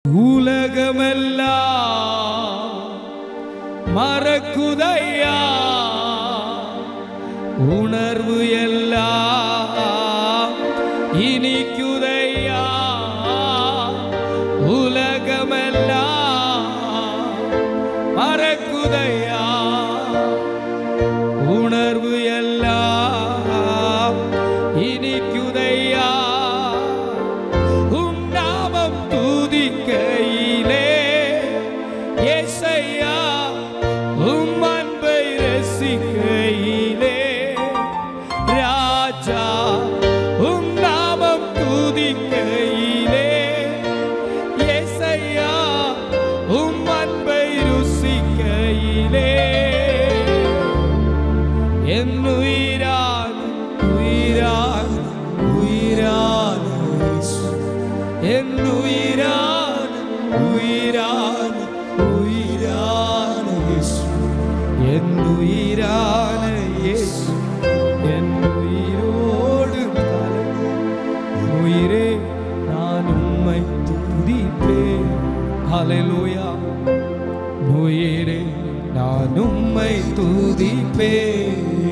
உலகமெல்லாம் மறக்குதையா, உணர்வு எல்லாம் இனிக்குதையா. உலகமெல்லாம் மறக்குதையா, உணர்வு எல்லாம் இனிக்குதையா. உம் நாமம் துதிக்கையிலே ஏசையா, உம் அன்பை ரசிக்கையிலே ராஜா, உம் நாமம் துதிக்கையிலே ஏசையா, உம் அன்பை ருசிக்கையிலே என் உயிரான உயிரான உயிரான என் உயிரான உயிரான உயிரான இயேசு, என் உயிரான இயேசு, என் உயிரோடு உயிரே நான் உம்மை துதிப்பேன். ஹல்லேலூயா. உயிரே நான் உம்மை துதிப்பேன்.